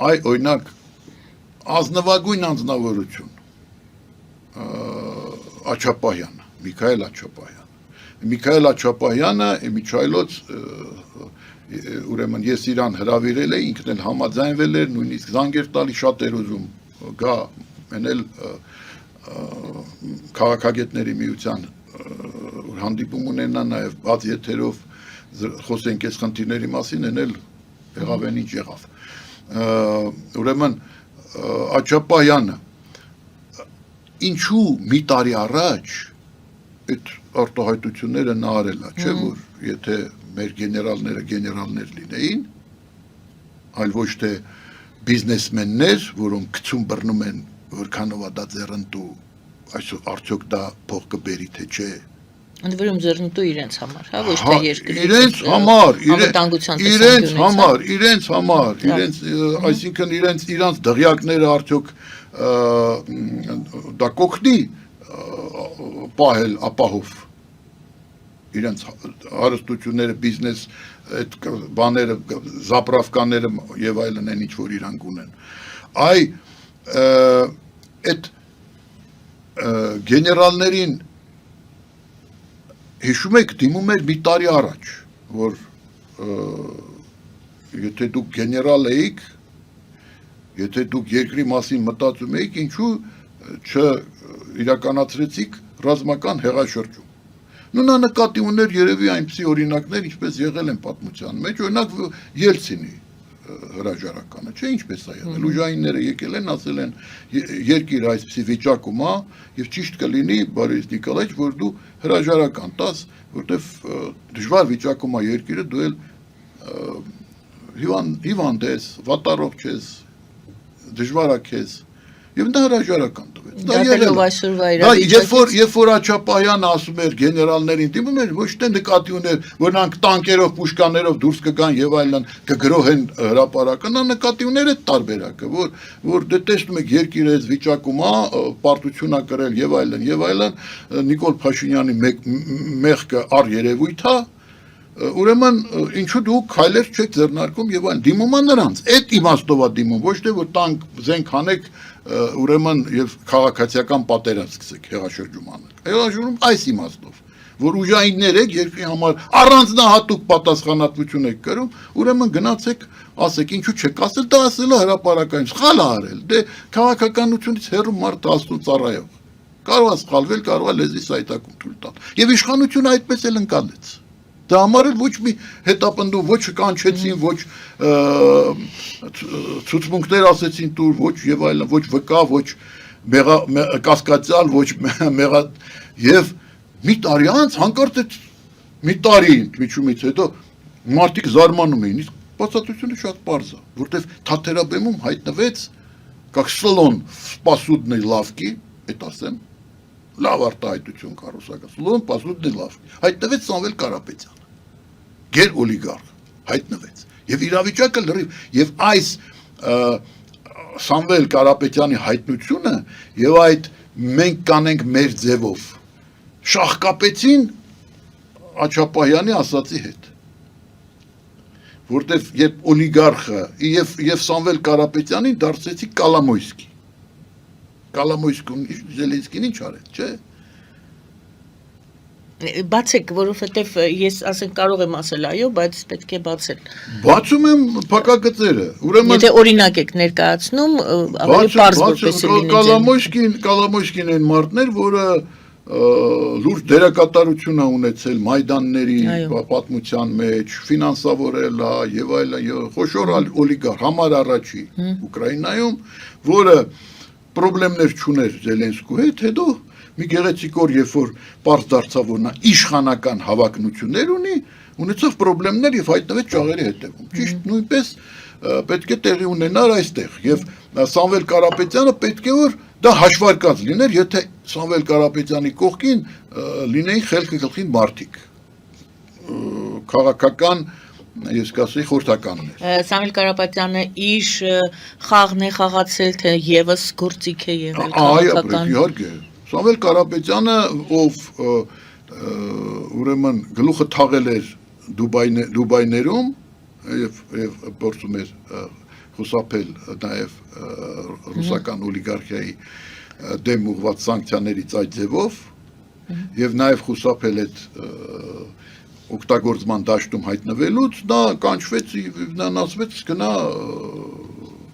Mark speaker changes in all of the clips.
Speaker 1: այ օրինակ ազնվագույն անձնավորություն Աչապահյանը, Միքայել Աչապահյանը Միչայլոց ուրեմն ես իրան հրավիրել եմ, ինքն էլ համաձայնվել էր, նույնիսկ զանգեր տալի շատ էր ուզում գա, մենել քաղաքագետների միության հանդիպում ունենա նաև բաց եթերով խոսենք այս խնդիրների մասին, էնել եղավ են ինչ եղավ։ Ուրեմն Աչապահյանը ինչու մի տարի առաջ այդ արտահայտությունները նա արել է, չէ՞ որ եթե մեր գեներալներ լինեին, այլ ոչ թե բիզնեսմեններ, որոնք գցում բռնում են որքանով է դա ձեռնտու, այսօր արդյոք դա փող կբերի թե չէ։
Speaker 2: Ընդ որում ձեռնտու իրենց համար, հա, ոչ թե երկրի։
Speaker 1: Իրենց համար, այսինքն իրանց դղյակները արդյոք դա կօգնի պահել ապահով իրենց հարստությունները, բիզնես այդ բաները, զապրավկաները եւ այլն են ինչ որ իրանք ունեն։ Այ այդ գեներալներին հիշում եք դիմում էր մի տարի առաջ, որ եթե դուք գեներալ էիք, եթե դուք երկրի մասին մտածում էիք, ինչու չիրականացրեցիք ռազմական հեղաշրջում։ Նա նկատի ուներ երևի այնպիսի օրինակներ, ինչպես եղել են պատմության մեջ, օրինակ Ելցինի հրաժարականը, չէ, ինչպես է եղել, ուժայինները եկել են, ասել են երկիրը այսպիսի վիճակում է, եւ ճիշտ կլինի Բորիս Նիկոլաիչ, որ դու հրաժարական տաս, որտեվ դժվար վիճակում է երկիրը, դու էլ հիվանդ ես, վատառողջ ես, դժվար է քեզ, եւ նա հրաժարական տվեց։ Երբ որ Աչապահյանը ասում էր գեներալներին դիմում էր, ոչ թե նկատի ուներ, որ նրանք տանկերով, պուշկաներով դուրս կգան եւ այլն կգրոհեն հրապարակը, նա նկատի ուներ այդ տարբերակը, որ դե տեսնում եք երկիրը այս վիճակում է, պարտություն է կրել եւ այլն, Նիկոլ Փաշինյանի մեղքը առերևույթ է, ուրեմն ինչու դուք քայլեր չեք ձեռնարկում եւ այլն, դիմում է նրանց, այդ իմաստով է դիմում, ոչ թե որ տանկ զենք հանեք ուրեմն եւ քաղաքացիական պատերազմ սկսեք հեղաշրջում անել։ Հեղաշրջում այս իմաստով, որ ուժայիններ եք երկրի համար առանձնահատուկ պատասխանատվություն եք կրում, ուրեմն գնացեք, ասեք, ինչու չեք ասել, դա ասել է հրապարակային, սխալ է արել, դե քաղաքականությունից հեռու մարդ աստծո ծառայող։ Կարող է սխալվել, կարող է լեզվի սայտակում թույլ տալ։ Եվ իշխանությունը այդպես էլ ընկալեց։ Դա համար էլ ոչ մի հետապնդում, ոչ կանչեցին, ոչ ցուցմունքներ ասեցին տուր, ոչ եւ այլն, ոչ վկա, ոչ կասկածյալ, ոչ մեղա եւ մի տարի անց հանկարծ մի տարի միջումից հետո մարդիկ զարմանում էին, իսկ բացատրությունը շատ պարզ է, որտեվ Թաթերաբեմում հայտնվեց как слон спасудной лавки, այդ ասեմ, լավ արտահայտություն կառուցակաց, слон спасудной лавки, հայտնվեց Սամվել Կարապետյանը, գեր օլիգարխ, հայտնվեց, եւ իրավիճակը լրիվ, եւ այս Սամվել Կարապետյանի հայտնությունը եւ այդ մենք կանենք մեր ձևով շահկապեցին Աչապահյանի ասացի հետ, որտեվ երբ օլիգարխը եւ Սամվել Կարապետյանին դարձեցի Կալամոյսկի, Կալամոյսկուն Զելենսկին ինչ արեց, չէ։
Speaker 2: Բացեք, որովհետև ես ասենք կարող եմ ասել այո, բայց պետք է բացել։
Speaker 1: Բացում եմ փակագծերը, ուրեմն
Speaker 2: եթե օրինակ եք ներկայացնում, ավելի պարզ որպես լինի։
Speaker 1: Կալամոյսկին են մարդներ, որը լուրջ դերակատարություն է ունեցել Մայդանների պատմության մեջ, ֆինանսավորել է եւ այլն, խոշոր օլիգարխ, համար առաջի Ուկրաինայում, որը պրոբլեմներ չուներ Զելենսկու հետ, հետո մի գեղեցիկ օր, երբ որ պարզ դարձավ, որ նա իշխանական հավակնություններ ունի, ունեցավ պրոբլեմներ եւ հայտնվեց ճաղերի հետևում։ Ճիշտ նույնպես պետք է տեղի ունենար այստեղ եւ Սամվել Կարապետյանը պետք է որ դա հաշվարկած լիներ, եթե Սամվել Կարապետյանի կողքին լինեին խելքը գլխին մարդիկ, քաղաքական ես կասեի խորհրդականներ։
Speaker 2: Սամվել Կարապետյանը իր խաղն է խաղացել, թե եւս գործիք է եղել քաղաքական։
Speaker 1: Իհարկե, Սամվել Կարապետյանը, ով ուրեմն գլուխը թաղել էր Դուբայներում եւ փորձում էր խուսափել նաև ռուսական օլիգարխիայի դեմ ուղղված սանկցիաներից այդ ձևով եւ նաև խուսափել այդ օգտագործման դաշտում հայտնվելուց դա կանչվեց նրան ասվեց գնա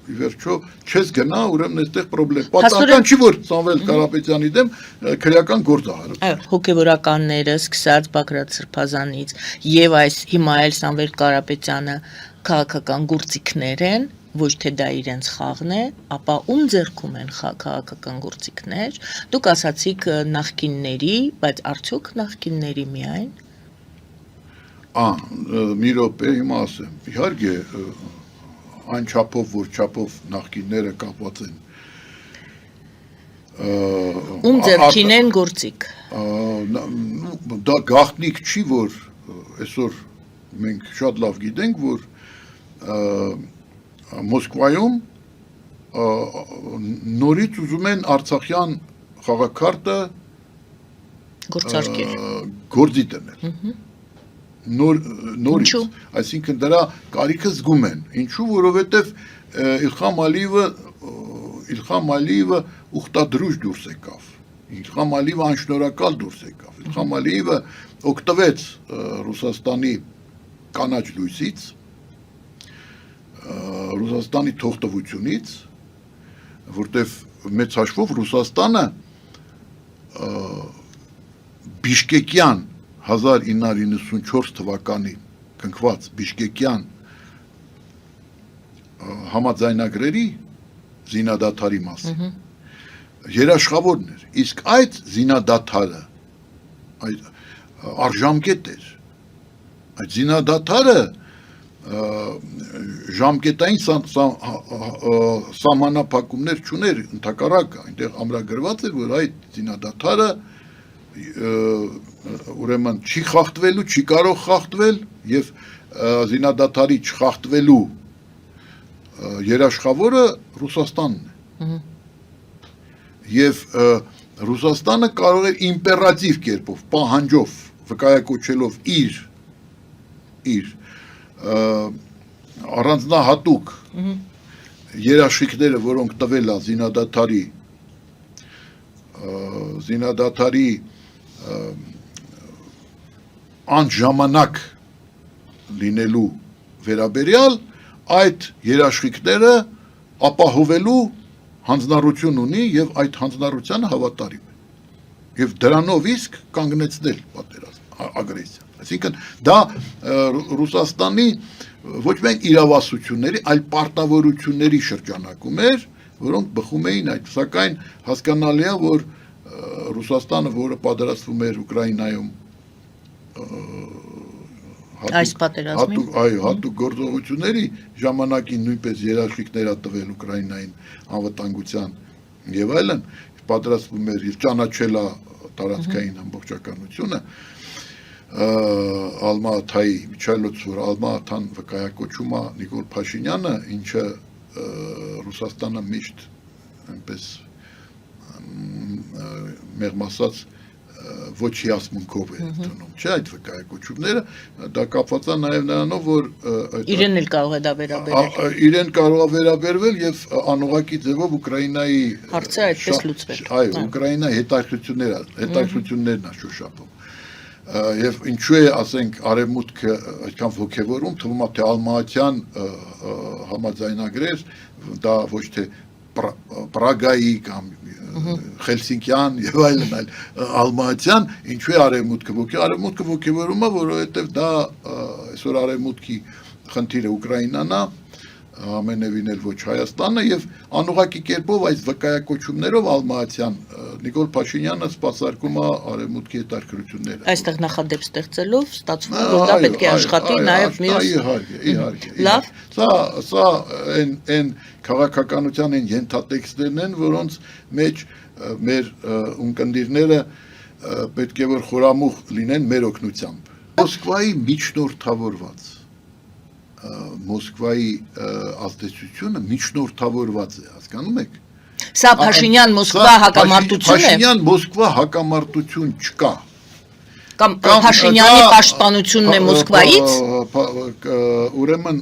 Speaker 1: ի վերջո չես գնա ուրեմն այստեղ խնդրեմ պատահական չի որ Սամվել Կարապետյանի դեմ քրեական գործ ա
Speaker 2: հոգեվորականները սկսած Բագրատ Սրբազանից եւ այս հիմա էլ Սամվել Կարապետյանը քաղաքական գործիքներ են ոչ թե դա իրենց խաղն է, ապա ում ձեռքում են քաղաքական գործիքներ դուք ասացիք նախկինների, բայց արդյոք նախկինների միայն
Speaker 1: մի րոպե հիմա ասեմ իհարկե այն չափով որ չափով նախկինները կապված են
Speaker 2: ում ձեռքին են գործիք
Speaker 1: դա գաղտնիք չի որ այսօր մենք շատ լավ գիտենք որ Մոսկվայում նորից ուզում են Արցախյան խաղաքարտը
Speaker 2: գործարկել
Speaker 1: գործի դնել նորից, այսինքն դրա կարիքը զգում են, ինչու, որովհետև Իլխամ Ալիևը ուխտադրուժ դուրս եկավ, Իլխամ Ալիևը անշնորհակալ դուրս եկավ, Իլխամ Ալիևը օգտվեց Ռուսաստանի կանաչ լույսից, Ռուսաստանի թողտվությունից, որտև մեծ հաշվով Ռուսաստանը Բիշկեկյան 1994 թվականին կնքված Բիշկեկյան համաձայնագրերի զինադադարի մասին երաշխավորն էր, իսկ այդ զինադադարը արժամկետ էր, այդ զինադադարը ժամկետային սահմանափակումներ չուներ, ընդհակառակը այնտեղ ամրագրված էր, որ այդ զինադադարը ուրեմն չի խախտվելու, չի կարող խախտվել եւ զինադադարի չխախտվելու երաշխավորը Ռուսաստանն է։ Եվ Ռուսաստանը կարող է իմպերատիվ կերպով, պահանջով, վկայակոչելով իր առանձնահատուկ երաշխիքները, որոնք տվել է զինադադարի անժամանակ լինելու վերաբերյալ այդ երաշխիքները ապահովելու հանձնառություն ունի եւ այդ հանձնառությանը հավատարիմ է եւ դրանով իսկ կանգնեցնել պատերազմ ագրեսիան այսինքն դա Ռուսաստանի ոչ միայն իրավասությունների այլ պարտավորությունների շրջանակում էր որոնք բխում էին այդ սակայն հասկանալի է որ Ռուսաստանը որը պատրաստվում էր Ուկրաինայում
Speaker 2: այս պատերազմին
Speaker 1: հատուկ գործողությունների ժամանակին նույնպես երաշխիքներ տվել Ուկրաինային անվտանգության եւ այլն պատրաստվում էր եւ ճանաչել տարածքային ամբողջականությունը Ալմատայի միջալոց որ Ալմատան վկայակոչում է Նիկոլ Փաշինյանը ինչը Ռուսաստանը միշտ այնպես մեղմ ասած ոչ հիասմունքով է դնում, չէ, այդ վկայակոչումները դա կապված է նաև նրանով, որ
Speaker 2: իրեն էլ կարող է դա վերաբերել։
Speaker 1: Իրեն կարող է վերաբերվել եւ անուղակի ձևով Ուկրաինայի
Speaker 2: հարցը այդպես լուծվել։
Speaker 1: Այո, Ուկրաինայի հետաքրքրություններն է շոշափում։ Եվ ինչու է, ասենք, արևմուտքը այդքան ոգևորում, թվում է թե Ալմատյան համաձայնագրեր, դա ոչ թե Պրագայի կամ Խելսինկյան եւ այլն այլ Ալմատյան ինչու է արևմուտքը ոգևորում է որովհետեւ դա այսօր արևմուտքի խնդիրը Ուկրաինան է ամենևին էլ ոչ Հայաստանը եւ անուղակի կերպով այս վկայակոչումներով Ալմատյան Նիկոլ Փաշինյանը սպասարկում է արևմուտքի հետաքրքրությունները
Speaker 2: այստեղ նախադեպ ստեղծելով ստացվում է որ դա պետք է աշխատի նաեւ մյուս
Speaker 1: իհարկե
Speaker 2: լավ
Speaker 1: սա այն քաղաքականության այն ենթատեքստերն են որոնց մեջ մեր ունկնդիրները պետք է որ խորամուխ լինեն մեր օգնությամբ Մոսկվայի միջնորդավորված Մոսկվայի ազդեցությունը միջնորդավորված է, հասկանում եք։
Speaker 2: Սա Փաշինյան-Մոսկվա հակամարտություն է։
Speaker 1: Փաշինյան-Մոսկվա հակամարտություն չկա։
Speaker 2: Կամ Փաշինյանի պաշտպանությունն է Մոսկվայից։
Speaker 1: Ուրեմն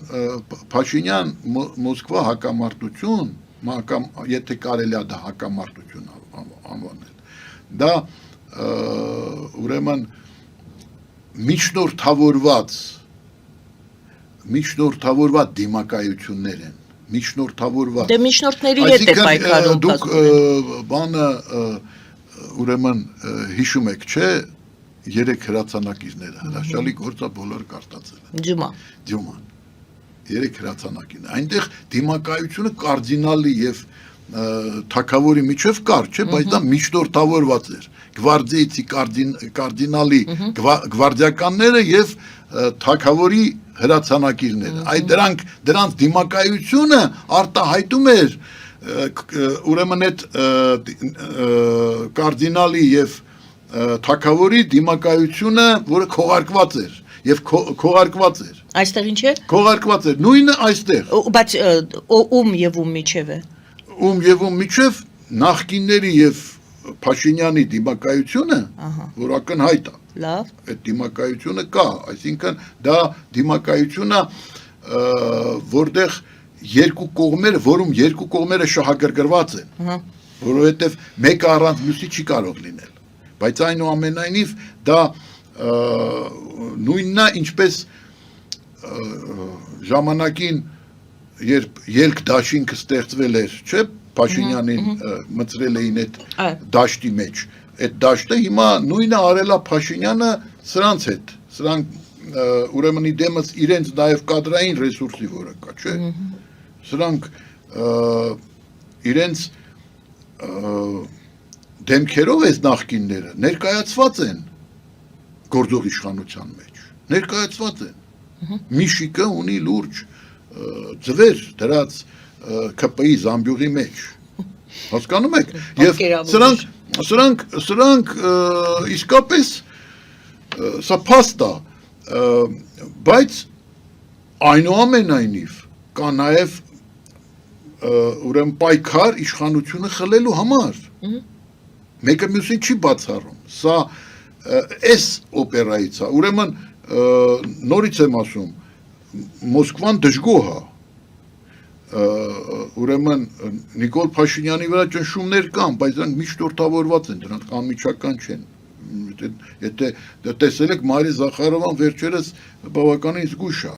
Speaker 1: Փաշինյան Մոսկվա հակամարտություն, եթե կարելի է դա հակամարտություն անվանել, դա ուրեմն միջնորդավորված դիմակայություններ են, միջնորդավորված։
Speaker 2: Դե միջնորդների հետ է պայքարում։
Speaker 1: Դուք բանը ուրեմն հիշում եք, չէ, 3 հրացանակիրները, հրաշալի գործը բոլոր կարդացել են։ Դյուման։ 3 հրացանակիրներ։ Այնտեղ դիմակայությունը կարդինալի եւ թագավորի միջև կար, չէ, բայց դա միջնորդավորված էր։ Գվարդիացի կարդինալի գվարդիականները եւ թագավորի հրացանակիրները։ Այդ դրանց դիմակայությունը արտահայտում էր ուրեմն այդ կարդինալի եւ թագավորի դիմակայությունը, որը քողարկված էր եւ քողարկված էր։
Speaker 2: Այստեղ ինչ է։
Speaker 1: Քողարկված էր, նույնը այստեղ։
Speaker 2: Բայց ում եւ ում միջև է։
Speaker 1: Ում եւ ում միջև նախկինների եւ Փաշինյանի դիմակայությունը, որ ակնհայտ է։
Speaker 2: Լավ։
Speaker 1: Այդ դիմակայությունը կա, այսինքն դա դիմակայությունը, որտեղ որում երկու կողմերը շահագրգռված են, որովհետև մեկը առանց մյուսի չի կարող լինել, բայց այնուամենայնիվ դա նույնն է, ինչպես ժամանակին, երբ ելք դաշինքը ստեղծվել էր, չէ, Փաշինյանին մտցրել էին այդ դաշտի մեջ, այդ դաշտը հիմա նույնը արել է Փաշինյանը սրանց հետ, սրանք ուրեմն իդեմս իրենց նաև կադրային ռեսուրսի որը կա, չէ, սրանք իրենց դեմքերով այս նախկինները ներկայացված են գործող իշխանության մեջ, ներկայացված են, Միշիկը ունի լուրջ ձվեր դրած ԿՊ-ի զամբյուղի մեջ, հասկանում եք, և սրանք իսկապես սա փաստ է, բայց այնուամենայնիվ կա նաև ուրեմն պայքար իշխանությունը խլելու համար, մեկը մյուսին չի բացառում, սա այս օպերայից է, ուրեմն նորից եմ ասում, Մոսկվան դժգոհ է, ուրեմն Նիկոլ Փաշինյանի վրա ճնշումներ կան, բայց դրանք միջնորդավորված են, դրանք անմիջական չեն, եթե տեսել եք Մարիա Զախարովան վերջերս բավականին զգույշ է։